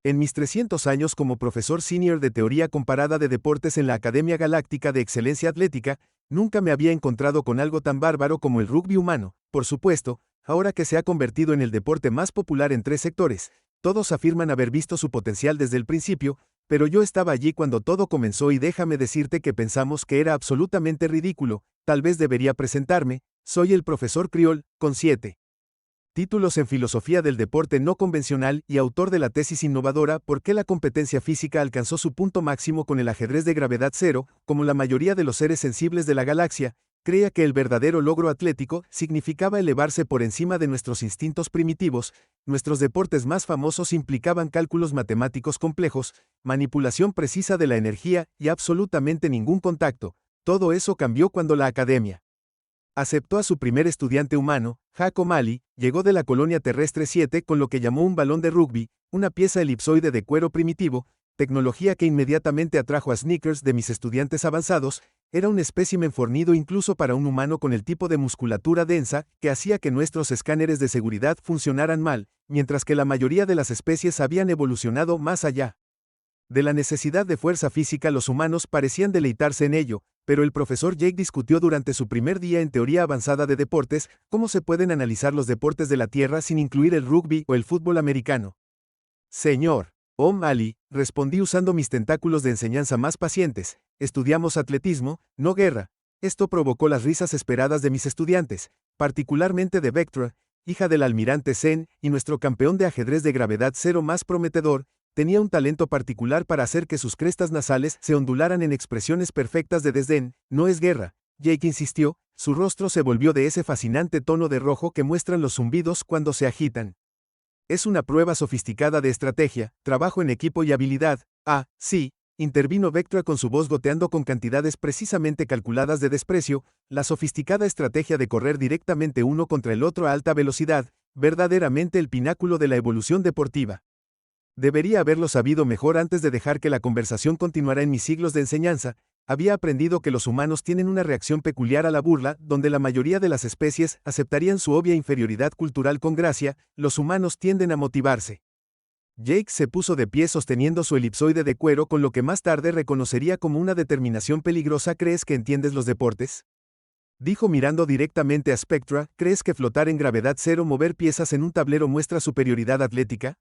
En mis 300 años como profesor senior de teoría comparada de deportes en la Academia Galáctica de Excelencia Atlética, nunca me había encontrado con algo tan bárbaro como el rugby humano. Por supuesto, ahora que se ha convertido en el deporte más popular en 3 sectores, todos afirman haber visto su potencial desde el principio, pero yo estaba allí cuando todo comenzó y déjame decirte que pensamos que era absolutamente ridículo. Tal vez debería presentarme. Soy el profesor Criol, con 7 títulos en filosofía del deporte no convencional y autor de la tesis innovadora ¿Por qué la competencia física alcanzó su punto máximo con el ajedrez de gravedad cero? Como la mayoría de los seres sensibles de la galaxia, creía que el verdadero logro atlético significaba elevarse por encima de nuestros instintos primitivos. Nuestros deportes más famosos implicaban cálculos matemáticos complejos, manipulación precisa de la energía y absolutamente ningún contacto. Todo eso cambió cuando la academia aceptó a su primer estudiante humano. Jack O'Malley llegó de la colonia terrestre 7 con lo que llamó un balón de rugby, una pieza elipsoide de cuero primitivo, tecnología que inmediatamente atrajo a Snickers de mis estudiantes avanzados. Era un espécimen fornido incluso para un humano con el tipo de musculatura densa que hacía que nuestros escáneres de seguridad funcionaran mal, mientras que la mayoría de las especies habían evolucionado más allá de la necesidad de fuerza física. Los humanos parecían deleitarse en ello, pero el profesor Jake discutió durante su primer día en teoría avanzada de deportes cómo se pueden analizar los deportes de la Tierra sin incluir el rugby o el fútbol americano. Señor O'Malley, respondí usando mis tentáculos de enseñanza más pacientes, estudiamos atletismo, no guerra. Esto provocó las risas esperadas de mis estudiantes, particularmente de Vectra, hija del almirante Zen, y nuestro campeón de ajedrez de gravedad cero más prometedor. Tenía un talento particular para hacer que sus crestas nasales se ondularan en expresiones perfectas de desdén. No es guerra, Jake insistió, su rostro se volvió de ese fascinante tono de rojo que muestran los zumbidos cuando se agitan. Es una prueba sofisticada de estrategia, trabajo en equipo y habilidad. Ah, sí, intervino Vectra con su voz goteando con cantidades precisamente calculadas de desprecio, la sofisticada estrategia de correr directamente uno contra el otro a alta velocidad, verdaderamente el pináculo de la evolución deportiva. Debería haberlo sabido mejor antes de dejar que la conversación continuara. En mis siglos de enseñanza, había aprendido que los humanos tienen una reacción peculiar a la burla, donde la mayoría de las especies aceptarían su obvia inferioridad cultural con gracia. Los humanos tienden a motivarse. Jake se puso de pie sosteniendo su elipsoide de cuero con lo que más tarde reconocería como una determinación peligrosa. ¿Crees que entiendes los deportes?, dijo mirando directamente a Spectra. ¿Crees que flotar en gravedad cero, mover piezas en un tablero muestra superioridad atlética?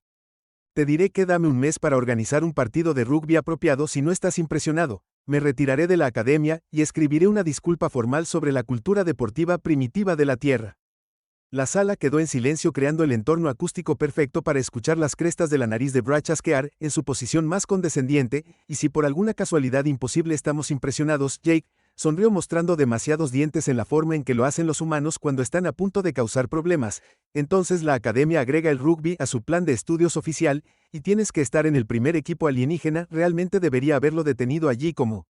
Te diré que dame un mes para organizar un partido de rugby apropiado. Si no estás impresionado, me retiraré de la academia y escribiré una disculpa formal sobre la cultura deportiva primitiva de la Tierra. La sala quedó en silencio, creando el entorno acústico perfecto para escuchar las crestas de la nariz de Brad chasquear en su posición más condescendiente. Y si por alguna casualidad imposible estamos impresionados, Jake sonrió mostrando demasiados dientes en la forma en que lo hacen los humanos cuando están a punto de causar problemas. Entonces la academia agrega el rugby a su plan de estudios oficial, y tienes que estar en el primer equipo alienígena. Realmente debería haberlo detenido allí como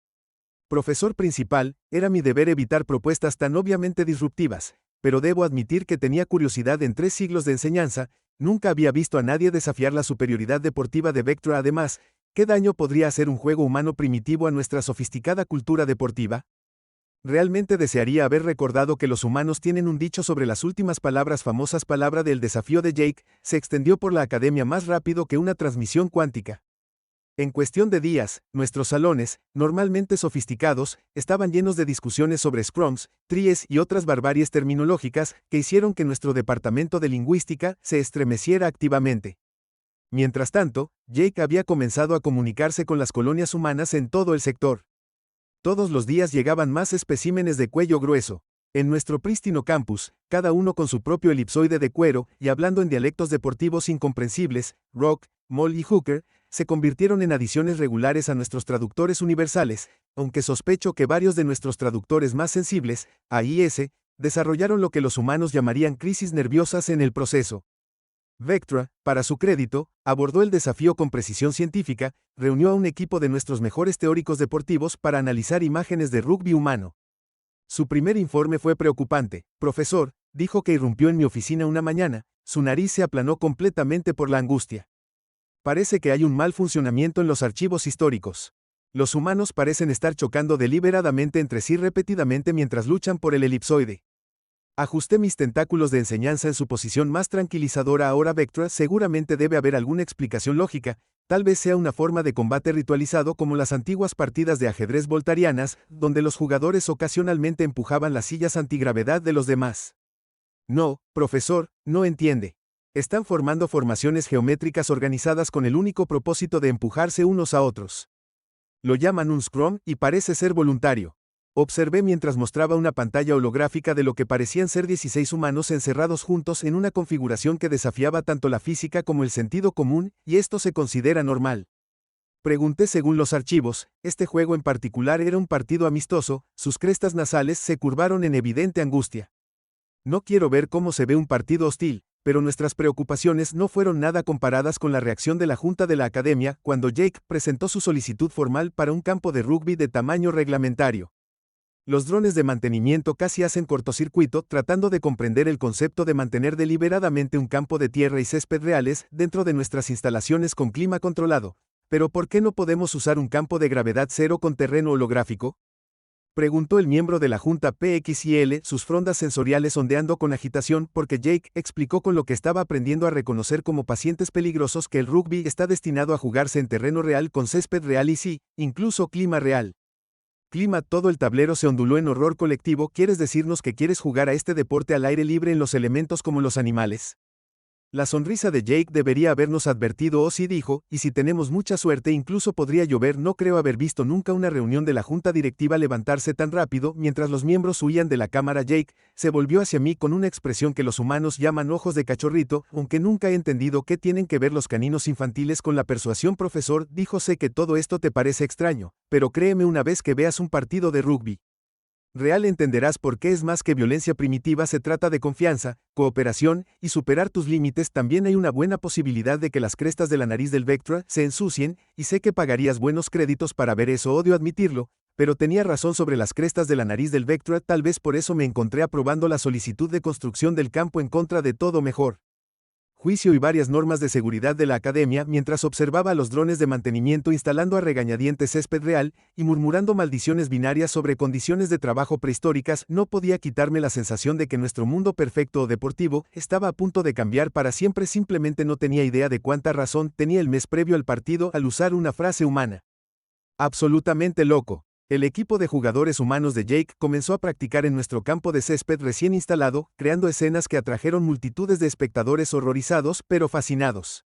profesor principal. Era mi deber evitar propuestas tan obviamente disruptivas, pero debo admitir que tenía curiosidad. En 3 siglos de enseñanza, nunca había visto a nadie desafiar la superioridad deportiva de Vectra. Además, ¿qué daño podría hacer un juego humano primitivo a nuestra sofisticada cultura deportiva? Realmente desearía haber recordado que los humanos tienen un dicho sobre las últimas palabras famosas. Palabra del desafío de Jake se extendió por la academia más rápido que una transmisión cuántica. En cuestión de días, nuestros salones, normalmente sofisticados, estaban llenos de discusiones sobre scrums, tries y otras barbaries terminológicas que hicieron que nuestro departamento de lingüística se estremeciera activamente. Mientras tanto, Jake había comenzado a comunicarse con las colonias humanas en todo el sector. Todos los días llegaban más especímenes de cuello grueso. En nuestro prístino campus, cada uno con su propio elipsoide de cuero y hablando en dialectos deportivos incomprensibles, Rock, Moll y Hooker se convirtieron en adiciones regulares a nuestros traductores universales, aunque sospecho que varios de nuestros traductores más sensibles, A y S, desarrollaron lo que los humanos llamarían crisis nerviosas en el proceso. Vectra, para su crédito, abordó el desafío con precisión científica, reunió a un equipo de nuestros mejores teóricos deportivos para analizar imágenes de rugby humano. Su primer informe fue preocupante. Profesor, dijo que irrumpió en mi oficina una mañana, su nariz se aplanó completamente por la angustia. Parece que hay un mal funcionamiento en los archivos históricos. Los humanos parecen estar chocando deliberadamente entre sí repetidamente mientras luchan por el elipsoide. Ajusté mis tentáculos de enseñanza en su posición más tranquilizadora. Ahora Vectra, seguramente debe haber alguna explicación lógica, Tal vez sea una forma de combate ritualizado como las antiguas partidas de ajedrez voltarianas, donde los jugadores ocasionalmente empujaban las sillas antigravedad de los demás. No, profesor, no entiende. Están formando formaciones geométricas organizadas con el único propósito de empujarse unos a otros. Lo llaman un scrum y parece ser voluntario. Observé mientras mostraba una pantalla holográfica de lo que parecían ser 16 humanos encerrados juntos en una configuración que desafiaba tanto la física como el sentido común, y esto se considera normal. Pregunté según los archivos, este juego en particular era un partido amistoso, sus crestas nasales se curvaron en evidente angustia. No quiero ver cómo se ve un partido hostil, pero nuestras preocupaciones no fueron nada comparadas con la reacción de la Junta de la Academia cuando Jake presentó su solicitud formal para un campo de rugby de tamaño reglamentario. Los drones de mantenimiento casi hacen cortocircuito tratando de comprender el concepto de mantener deliberadamente un campo de tierra y césped reales dentro de nuestras instalaciones con clima controlado. ¿Pero por qué no podemos usar un campo de gravedad cero con terreno holográfico?, preguntó el miembro de la Junta PXIL, sus frondas sensoriales ondeando con agitación porque Jake explicó con lo que estaba aprendiendo a reconocer como pacientes peligrosos que el rugby está destinado a jugarse en terreno real con césped real y sí, incluso clima real. Clima, todo el tablero se onduló en horror colectivo. ¿Quieres decirnos que quieres jugar a este deporte al aire libre en los elementos como los animales? La sonrisa de Jake debería habernos advertido, sí dijo, y si tenemos mucha suerte incluso podría llover. No creo haber visto nunca una reunión de la junta directiva levantarse tan rápido. Mientras los miembros huían de la cámara, Jake se volvió hacia mí con una expresión que los humanos llaman ojos de cachorrito, aunque nunca he entendido qué tienen que ver los caninos infantiles con la persuasión. Profesor, dijo, sé que todo esto te parece extraño, pero créeme, una vez que veas un partido de rugby real entenderás por qué es más que violencia primitiva. Se trata de confianza, cooperación y superar tus límites. También hay una buena posibilidad de que las crestas de la nariz del Vectra se ensucien, y sé que pagarías buenos créditos para ver eso. Odio admitirlo, pero tenía razón sobre las crestas de la nariz del Vectra. Tal vez por eso me encontré aprobando la solicitud de construcción del campo en contra de todo mejor juicio y varias normas de seguridad de la academia mientras observaba a los drones de mantenimiento instalando a regañadientes césped real y murmurando maldiciones binarias sobre condiciones de trabajo prehistóricas. No podía quitarme la sensación de que nuestro mundo perfecto o deportivo estaba a punto de cambiar para siempre. Simplemente no tenía idea de cuánta razón tenía el mes previo al partido al usar una frase humana. Absolutamente loco. El equipo de jugadores humanos de Jake comenzó a practicar en nuestro campo de césped recién instalado, creando escenas que atrajeron multitudes de espectadores horrorizados pero fascinados.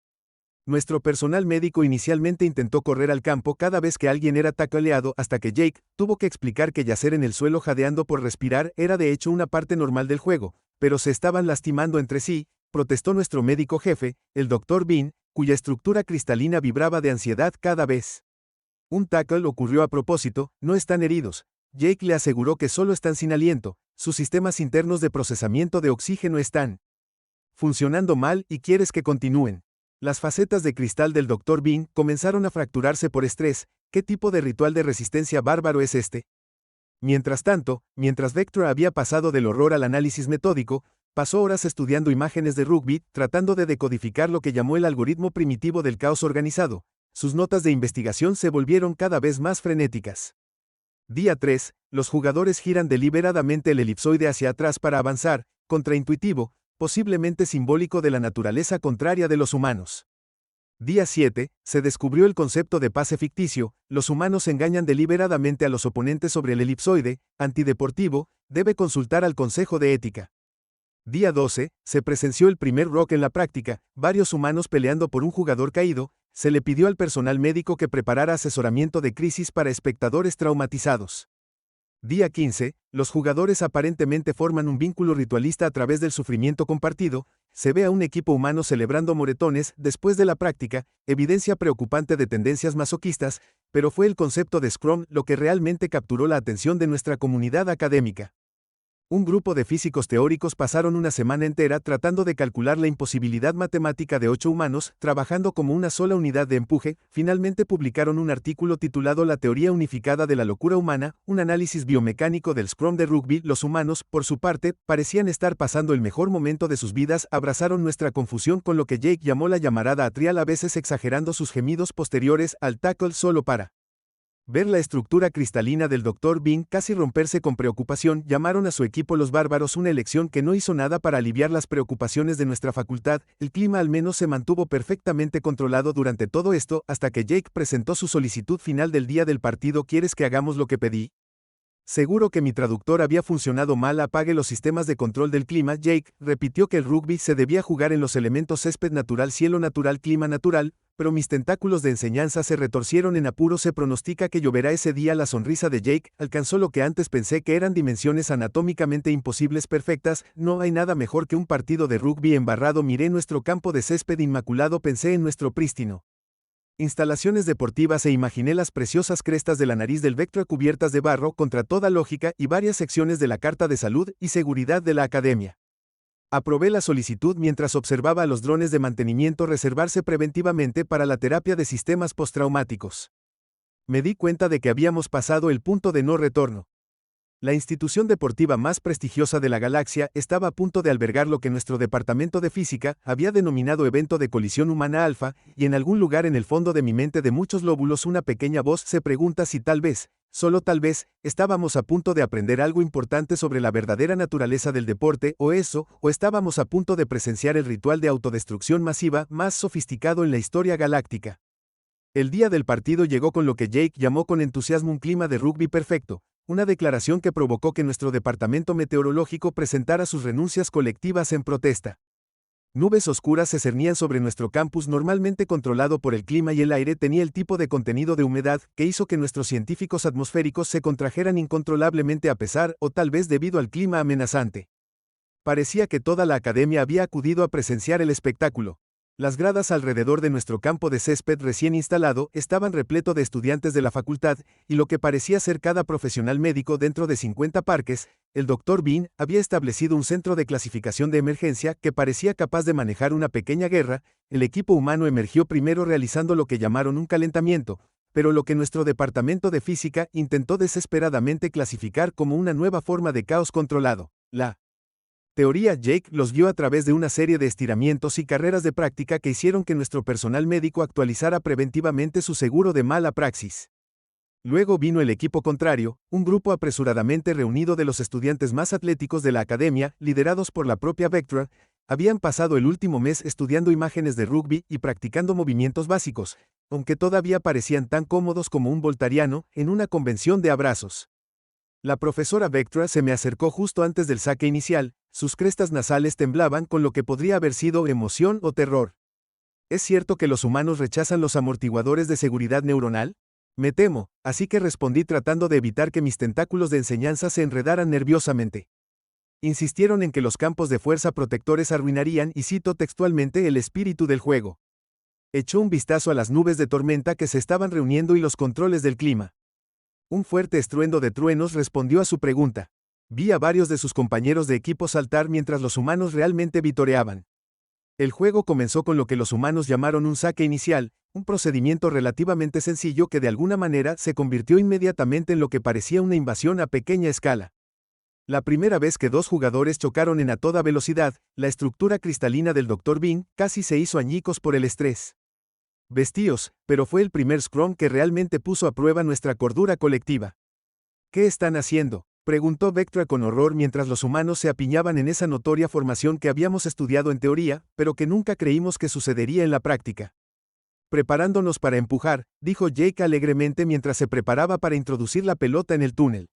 Nuestro personal médico inicialmente intentó correr al campo cada vez que alguien era tacleado, hasta que Jake tuvo que explicar que yacer en el suelo jadeando por respirar era de hecho una parte normal del juego, pero se estaban lastimando entre sí, protestó nuestro médico jefe, el Dr. Bean, cuya estructura cristalina vibraba de ansiedad cada vez. Un tackle ocurrió a propósito, no están heridos. Jake le aseguró que solo están sin aliento, sus sistemas internos de procesamiento de oxígeno están funcionando mal y quieres que continúen. Las facetas de cristal del Dr. Bean comenzaron a fracturarse por estrés. ¿Qué tipo de ritual de resistencia bárbaro es este? Mientras tanto, mientras Vector había pasado del horror al análisis metódico, pasó horas estudiando imágenes de rugby, tratando de decodificar lo que llamó el algoritmo primitivo del caos organizado. Sus notas de investigación se volvieron cada vez más frenéticas. Día 3, los jugadores giran deliberadamente el elipsoide hacia atrás para avanzar, contraintuitivo, posiblemente simbólico de la naturaleza contraria de los humanos. Día 7, se descubrió el concepto de pase ficticio. Los humanos engañan deliberadamente a los oponentes sobre el elipsoide, antideportivo, debe consultar al Consejo de Ética. Día 12, se presenció el primer rock en la práctica, varios humanos peleando por un jugador caído. Se le pidió al personal médico que preparara asesoramiento de crisis para espectadores traumatizados. Día 15, los jugadores aparentemente forman un vínculo ritualista a través del sufrimiento compartido. Se ve a un equipo humano celebrando moretones después de la práctica, evidencia preocupante de tendencias masoquistas, pero fue el concepto de Scrum lo que realmente capturó la atención de nuestra comunidad académica. Un grupo de físicos teóricos pasaron una semana entera tratando de calcular la imposibilidad matemática de 8 humanos, trabajando como una sola unidad de empuje. Finalmente publicaron un artículo titulado La teoría unificada de la locura humana, un análisis biomecánico del Scrum de rugby. Los humanos, por su parte, parecían estar pasando el mejor momento de sus vidas. Abrazaron nuestra confusión con lo que Jake llamó la llamarada atrial, a veces exagerando sus gemidos posteriores al tackle solo para Ver la estructura cristalina del Dr. Bean casi romperse con preocupación, llamaron a su equipo los bárbaros, una elección que no hizo nada para aliviar las preocupaciones de nuestra facultad. El clima al menos se mantuvo perfectamente controlado durante todo esto, hasta que Jake presentó su solicitud final del día del partido. ¿Quieres que hagamos lo que pedí? Seguro que mi traductor había funcionado mal. Apague los sistemas de control del clima. Jake repitió que el rugby se debía jugar en los elementos césped natural, cielo natural, clima natural, pero mis tentáculos de enseñanza se retorcieron en apuro. Se pronostica que lloverá ese día. La sonrisa de Jake alcanzó lo que antes pensé que eran dimensiones anatómicamente imposibles, perfectas. No hay nada mejor que un partido de rugby embarrado. Miré nuestro campo de césped inmaculado, pensé en nuestro prístino instalaciones deportivas e imaginé las preciosas crestas de la nariz del Vectra cubiertas de barro contra toda lógica y varias secciones de la Carta de Salud y Seguridad de la Academia. Aprobé la solicitud mientras observaba a los drones de mantenimiento reservarse preventivamente para la terapia de sistemas postraumáticos. Me di cuenta de que habíamos pasado el punto de no retorno. La institución deportiva más prestigiosa de la galaxia estaba a punto de albergar lo que nuestro departamento de física había denominado evento de colisión humana alfa, y en algún lugar en el fondo de mi mente de muchos lóbulos una pequeña voz se pregunta si tal vez, solo tal vez, estábamos a punto de aprender algo importante sobre la verdadera naturaleza del deporte, o estábamos a punto de presenciar el ritual de autodestrucción masiva más sofisticado en la historia galáctica. El día del partido llegó con lo que Jake llamó con entusiasmo un clima de rugby perfecto. Una declaración que provocó que nuestro departamento meteorológico presentara sus renuncias colectivas en protesta. Nubes oscuras se cernían sobre nuestro campus, normalmente controlado por el clima, y el aire tenía el tipo de contenido de humedad que hizo que nuestros científicos atmosféricos se contrajeran incontrolablemente a pesar, o tal vez debido al clima amenazante. Parecía que toda la academia había acudido a presenciar el espectáculo. Las gradas alrededor de nuestro campo de césped recién instalado estaban repleto de estudiantes de la facultad, y lo que parecía ser cada profesional médico dentro de 50 parques, el Dr. Bean había establecido un centro de clasificación de emergencia que parecía capaz de manejar una pequeña guerra. El equipo humano emergió primero realizando lo que llamaron un calentamiento, pero lo que nuestro departamento de física intentó desesperadamente clasificar como una nueva forma de caos controlado. La teoría Jake los guió a través de una serie de estiramientos y carreras de práctica que hicieron que nuestro personal médico actualizara preventivamente su seguro de mala praxis. Luego vino el equipo contrario, un grupo apresuradamente reunido de los estudiantes más atléticos de la academia, liderados por la propia Vectra. Habían pasado el último mes estudiando imágenes de rugby y practicando movimientos básicos, aunque todavía parecían tan cómodos como un voltariano en una convención de abrazos. La profesora Vectra se me acercó justo antes del saque inicial. Sus crestas nasales temblaban con lo que podría haber sido emoción o terror. ¿Es cierto que los humanos rechazan los amortiguadores de seguridad neuronal? Me temo, así que respondí tratando de evitar que mis tentáculos de enseñanza se enredaran nerviosamente. Insistieron en que los campos de fuerza protectores arruinarían, y cito textualmente, el espíritu del juego. Echó un vistazo a las nubes de tormenta que se estaban reuniendo y los controles del clima. Un fuerte estruendo de truenos respondió a su pregunta. Vi a varios de sus compañeros de equipo saltar mientras los humanos realmente vitoreaban. El juego comenzó con lo que los humanos llamaron un saque inicial, un procedimiento relativamente sencillo que de alguna manera se convirtió inmediatamente en lo que parecía una invasión a pequeña escala. La primera vez que dos jugadores chocaron a toda velocidad, la estructura cristalina del Dr. Bean casi se hizo añicos por el estrés. Vestíos, pero fue el primer scrum que realmente puso a prueba nuestra cordura colectiva. ¿Qué están haciendo?, preguntó Vectra con horror mientras los humanos se apiñaban en esa notoria formación que habíamos estudiado en teoría, pero que nunca creímos que sucedería en la práctica. Preparándonos para empujar, dijo Jake alegremente mientras se preparaba para introducir la pelota en el túnel.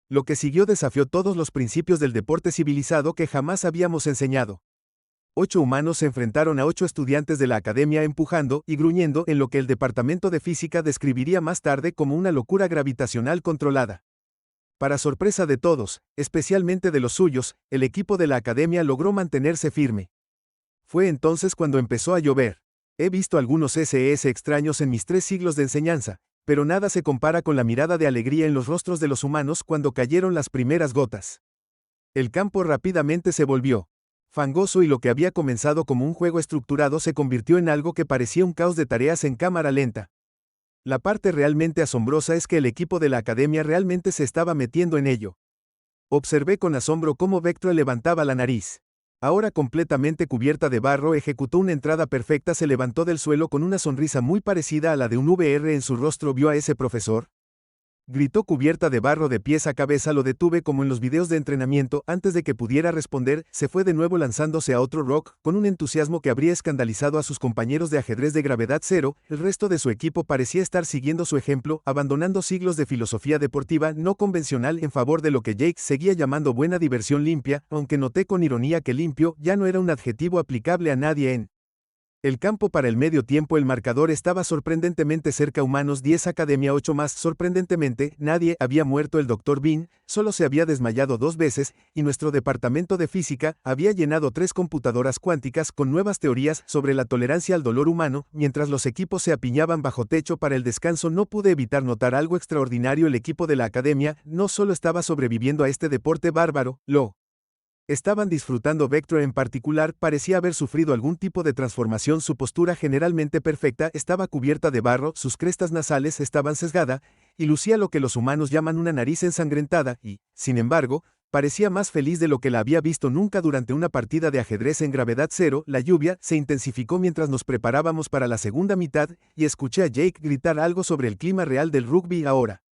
Lo que siguió desafió todos los principios del deporte civilizado que jamás habíamos enseñado. 8 humanos se enfrentaron a 8 estudiantes de la academia empujando y gruñendo en lo que el departamento de física describiría más tarde como una locura gravitacional controlada. Para sorpresa de todos, especialmente de los suyos, el equipo de la academia logró mantenerse firme. Fue entonces cuando empezó a llover. He visto algunos SS extraños en mis 3 siglos de enseñanza, pero nada se compara con la mirada de alegría en los rostros de los humanos cuando cayeron las primeras gotas. El campo rápidamente se volvió fangoso y lo que había comenzado como un juego estructurado se convirtió en algo que parecía un caos de tareas en cámara lenta. La parte realmente asombrosa es que el equipo de la academia realmente se estaba metiendo en ello. Observé con asombro cómo Vectra levantaba la nariz. Ahora completamente cubierta de barro, ejecutó una entrada perfecta, se levantó del suelo con una sonrisa muy parecida a la de un VR en su rostro. ¿Vio a ese profesor? Gritó cubierta de barro de pies a cabeza. Lo detuve como en los videos de entrenamiento. Antes de que pudiera responder, se fue de nuevo lanzándose a otro rock, con un entusiasmo que habría escandalizado a sus compañeros de ajedrez de gravedad cero. El resto de su equipo parecía estar siguiendo su ejemplo, abandonando siglos de filosofía deportiva no convencional en favor de lo que Jake seguía llamando buena diversión limpia, aunque noté con ironía que limpio ya no era un adjetivo aplicable a nadie en el campo. Para el medio tiempo el marcador estaba sorprendentemente cerca. Humanos 10 Academia 8 más. Sorprendentemente, nadie había muerto. El Dr. Bean solo se había desmayado 2 veces, y nuestro departamento de física había llenado 3 computadoras cuánticas con nuevas teorías sobre la tolerancia al dolor humano. Mientras los equipos se apiñaban bajo techo para el descanso, no pude evitar notar algo extraordinario. El equipo de la academia no solo estaba sobreviviendo a este deporte bárbaro, lo estaban disfrutando. Vectra en particular parecía haber sufrido algún tipo de transformación. Su postura, generalmente perfecta, estaba cubierta de barro, sus crestas nasales estaban sesgadas, y lucía lo que los humanos llaman una nariz ensangrentada, y, sin embargo, parecía más feliz de lo que la había visto nunca durante una partida de ajedrez en gravedad cero. La lluvia se intensificó mientras nos preparábamos para la segunda mitad, y escuché a Jake gritar algo sobre el clima real del rugby ahora.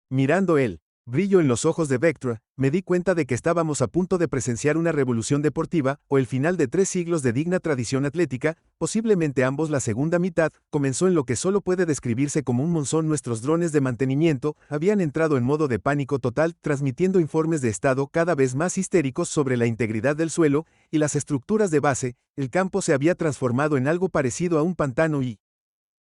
Mirando él, brillo en los ojos de Vectra, me di cuenta de que estábamos a punto de presenciar una revolución deportiva, o el final de 3 siglos de digna tradición atlética, posiblemente ambos. La segunda mitad comenzó en lo que solo puede describirse como un monzón. Nuestros drones de mantenimiento habían entrado en modo de pánico total, transmitiendo informes de estado cada vez más histéricos sobre la integridad del suelo y las estructuras de base. El campo se había transformado en algo parecido a un pantano y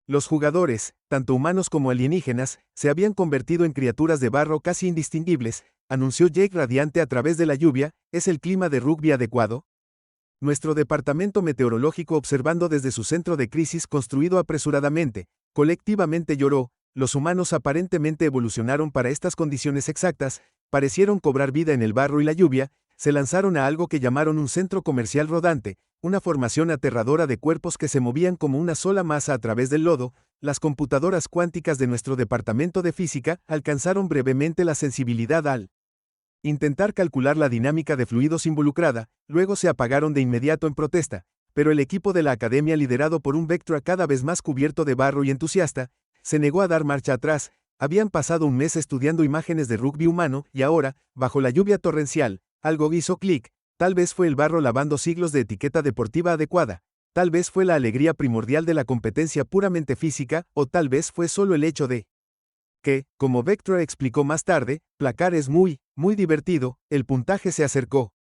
los jugadores, tanto humanos como alienígenas, se habían convertido en criaturas de barro casi indistinguibles, anunció Jake radiante a través de la lluvia. ¿Es el clima de rugby adecuado? Nuestro departamento meteorológico, observando desde su centro de crisis construido apresuradamente, colectivamente lloró. Los humanos aparentemente evolucionaron para estas condiciones exactas, parecieron cobrar vida en el barro y la lluvia, se lanzaron a algo que llamaron un centro comercial rodante, una formación aterradora de cuerpos que se movían como una sola masa a través del lodo. Las computadoras cuánticas de nuestro departamento de física alcanzaron brevemente la sensibilidad al intentar calcular la dinámica de fluidos involucrada, luego se apagaron de inmediato en protesta, pero el equipo de la academia, liderado por un Vectra cada vez más cubierto de barro y entusiasta, se negó a dar marcha atrás. Habían pasado un mes estudiando imágenes de rugby humano, y ahora, bajo la lluvia torrencial, algo hizo clic. Tal vez fue el barro lavando siglos de etiqueta deportiva adecuada, tal vez fue la alegría primordial de la competencia puramente física, o tal vez fue solo el hecho de que, como Vectra explicó más tarde, placar es muy divertido. El puntaje se acercó.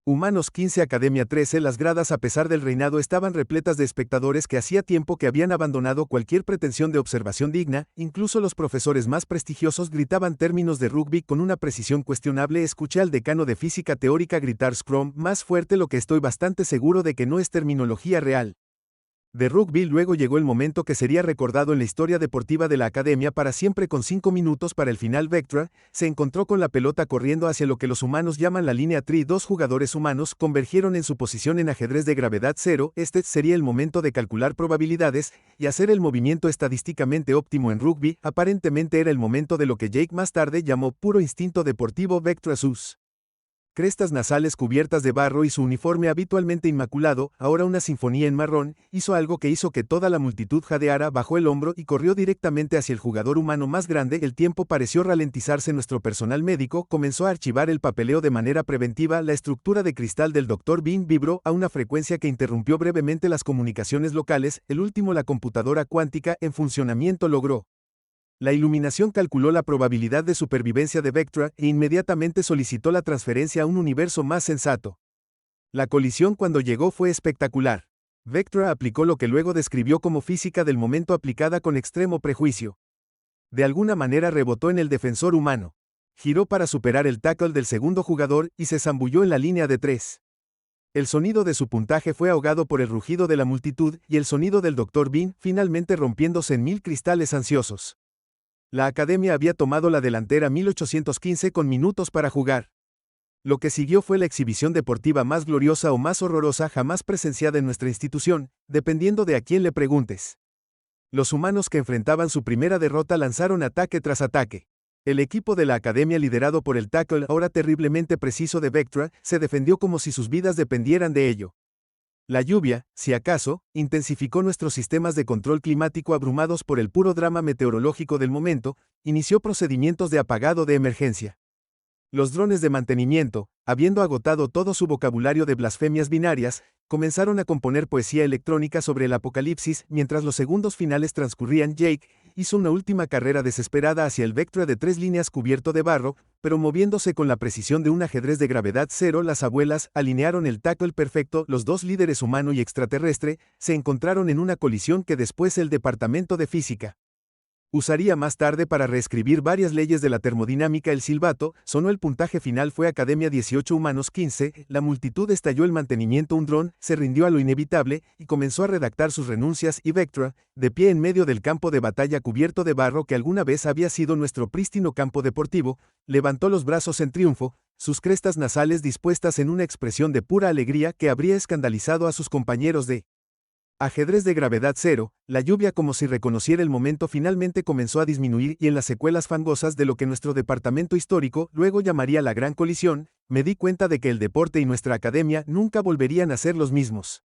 Humanos 15 Academia 13. Las gradas, a pesar del reinado, estaban repletas de espectadores que hacía tiempo que habían abandonado cualquier pretensión de observación digna. Incluso los profesores más prestigiosos gritaban términos de rugby con una precisión cuestionable. Escuché al decano de física teórica gritar Scrum más fuerte, lo que estoy bastante seguro de que no es terminología real de rugby. Luego llegó el momento que sería recordado en la historia deportiva de la academia para siempre. Con 5 minutos para el final, Vectra se encontró con la pelota corriendo hacia lo que los humanos llaman la línea tri. 2 jugadores humanos convergieron en su posición en ajedrez de gravedad cero. Este sería el momento de calcular probabilidades y hacer el movimiento estadísticamente óptimo en rugby. Aparentemente era el momento de lo que Jake más tarde llamó puro instinto deportivo. Vectra, sus crestas nasales cubiertas de barro y su uniforme habitualmente inmaculado, ahora una sinfonía en marrón, hizo algo que hizo que toda la multitud jadeara. Bajó el hombro y corrió directamente hacia el jugador humano más grande. El tiempo pareció ralentizarse. Nuestro personal médico comenzó a archivar el papeleo de manera preventiva. La estructura de cristal del Dr. Bean vibró a una frecuencia que interrumpió brevemente las comunicaciones locales. El último, la computadora cuántica en funcionamiento, logró la iluminación, calculó la probabilidad de supervivencia de Vectra e inmediatamente solicitó la transferencia a un universo más sensato. La colisión, cuando llegó, fue espectacular. Vectra aplicó lo que luego describió como física del momento aplicada con extremo prejuicio. De alguna manera rebotó en el defensor humano. Giró para superar el tackle del segundo jugador y se zambulló en la línea de 3. El sonido de su puntaje fue ahogado por el rugido de la multitud y el sonido del Dr. Bean, finalmente rompiéndose en 1000 cristales ansiosos. La academia había tomado la delantera. 1815 con minutos para jugar. Lo que siguió fue la exhibición deportiva más gloriosa o más horrorosa jamás presenciada en nuestra institución, dependiendo de a quién le preguntes. Los humanos que enfrentaban su primera derrota lanzaron ataque tras ataque. El equipo de la academia, liderado por el tackle ahora terriblemente preciso de Vectra, se defendió como si sus vidas dependieran de ello. La lluvia, si acaso, intensificó nuestros sistemas de control climático abrumados por el puro drama meteorológico del momento, inició procedimientos de apagado de emergencia. Los drones de mantenimiento, habiendo agotado todo su vocabulario de blasfemias binarias, comenzaron a componer poesía electrónica sobre el apocalipsis mientras los segundos finales transcurrían. Jake hizo una última carrera desesperada hacia el Vectra de 3 líneas cubierto de barro, pero moviéndose con la precisión de un ajedrez de gravedad cero. Las abuelas alinearon el tackle perfecto. Los dos líderes humano y extraterrestre se encontraron en una colisión que después el Departamento de Física usaría más tarde para reescribir varias leyes de la termodinámica. El silbato sonó, el puntaje final fue Academia 18 humanos 15, la multitud estalló. El mantenimiento, un dron, se rindió a lo inevitable y comenzó a redactar sus renuncias. Y Vectra, de pie en medio del campo de batalla cubierto de barro que alguna vez había sido nuestro prístino campo deportivo, levantó los brazos en triunfo, sus crestas nasales dispuestas en una expresión de pura alegría que habría escandalizado a sus compañeros de ajedrez de gravedad cero. La lluvia, como si reconociera el momento, finalmente comenzó a disminuir y en las secuelas fangosas de lo que nuestro departamento histórico luego llamaría la gran colisión, me di cuenta de que el deporte y nuestra academia nunca volverían a ser los mismos.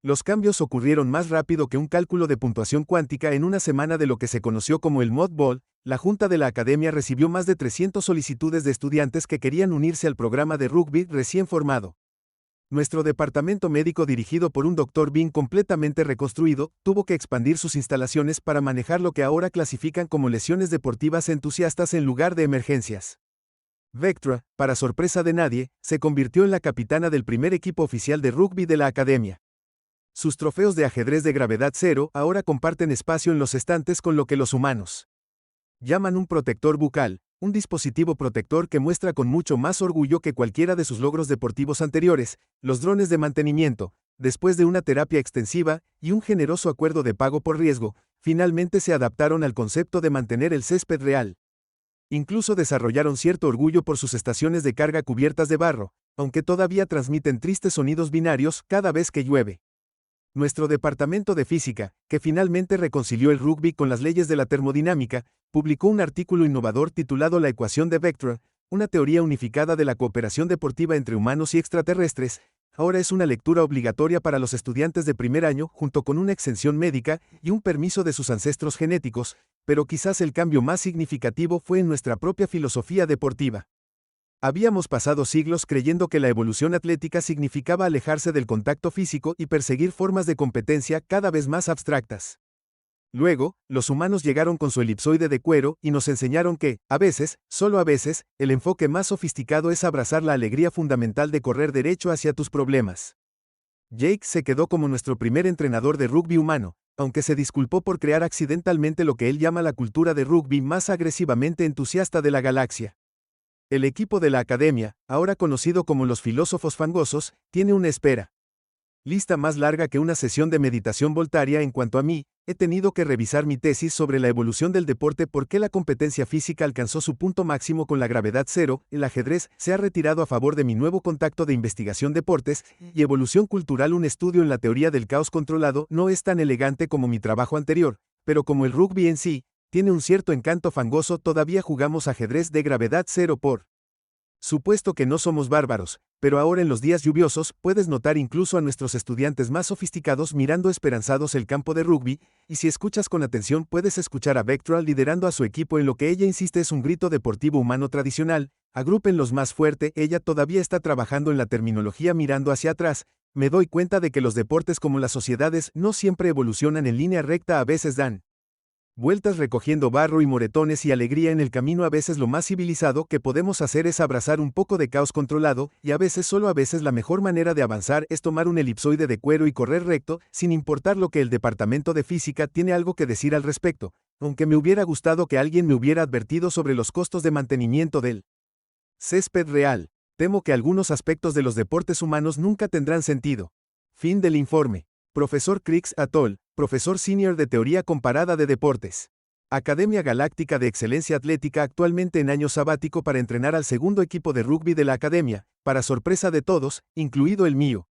Los cambios ocurrieron más rápido que un cálculo de puntuación cuántica. En una semana de lo que se conoció como el Mod Bowl, la junta de la academia recibió más de 300 solicitudes de estudiantes que querían unirse al programa de rugby recién formado. Nuestro departamento médico, dirigido por un Dr. Bean completamente reconstruido, tuvo que expandir sus instalaciones para manejar lo que ahora clasifican como lesiones deportivas entusiastas en lugar de emergencias. Vectra, para sorpresa de nadie, se convirtió en la capitana del primer equipo oficial de rugby de la academia. Sus trofeos de ajedrez de gravedad cero ahora comparten espacio en los estantes con lo que los humanos llaman un protector bucal, un dispositivo protector que muestra con mucho más orgullo que cualquiera de sus logros deportivos anteriores. Los drones de mantenimiento, después de una terapia extensiva y un generoso acuerdo de pago por riesgo, finalmente se adaptaron al concepto de mantener el césped real. Incluso desarrollaron cierto orgullo por sus estaciones de carga cubiertas de barro, aunque todavía transmiten tristes sonidos binarios cada vez que llueve. Nuestro departamento de física, que finalmente reconcilió el rugby con las leyes de la termodinámica, publicó un artículo innovador titulado La ecuación de Vectra, una teoría unificada de la cooperación deportiva entre humanos y extraterrestres. Ahora es una lectura obligatoria para los estudiantes de primer año, junto con una exención médica y un permiso de sus ancestros genéticos, pero quizás el cambio más significativo fue en nuestra propia filosofía deportiva. Habíamos pasado siglos creyendo que la evolución atlética significaba alejarse del contacto físico y perseguir formas de competencia cada vez más abstractas. Luego, los humanos llegaron con su elipsoide de cuero y nos enseñaron que, a veces, solo a veces, el enfoque más sofisticado es abrazar la alegría fundamental de correr derecho hacia tus problemas. Jake se quedó como nuestro primer entrenador de rugby humano, aunque se disculpó por crear accidentalmente lo que él llama la cultura de rugby más agresivamente entusiasta de la galaxia. El equipo de la academia, ahora conocido como los filósofos fangosos, tiene una espera lista más larga que una sesión de meditación voltaria. En cuanto a mí, he tenido que revisar mi tesis sobre la evolución del deporte, por qué la competencia física alcanzó su punto máximo con la gravedad cero, el ajedrez se ha retirado a favor de mi nuevo contacto de investigación deportes, y evolución cultural. Un estudio en la teoría del caos controlado no es tan elegante como mi trabajo anterior, pero como el rugby en sí, tiene un cierto encanto fangoso. Todavía jugamos ajedrez de gravedad cero por supuesto que no somos bárbaros, pero ahora en los días lluviosos puedes notar incluso a nuestros estudiantes más sofisticados mirando esperanzados el campo de rugby, y si escuchas con atención puedes escuchar a Vectra liderando a su equipo en lo que ella insiste es un grito deportivo humano tradicional. Agrúpenlos más fuerte. Ella todavía está trabajando en la terminología mirando hacia atrás. Me doy cuenta de que los deportes, como las sociedades, no siempre evolucionan en línea recta, a veces dan vueltas recogiendo barro y moretones y alegría en el camino. A veces lo más civilizado que podemos hacer es abrazar un poco de caos controlado, y a veces, solo a veces, la mejor manera de avanzar es tomar un elipsoide de cuero y correr recto, sin importar lo que el departamento de física tiene algo que decir al respecto, aunque me hubiera gustado que alguien me hubiera advertido sobre los costos de mantenimiento del césped real. Temo que algunos aspectos de los deportes humanos nunca tendrán sentido. Fin del informe. Profesor Crix Atoll, profesor senior de Teoría Comparada de Deportes. Academia Galáctica de Excelencia Atlética, actualmente en año sabático para entrenar al segundo equipo de rugby de la academia, para sorpresa de todos, incluido el mío.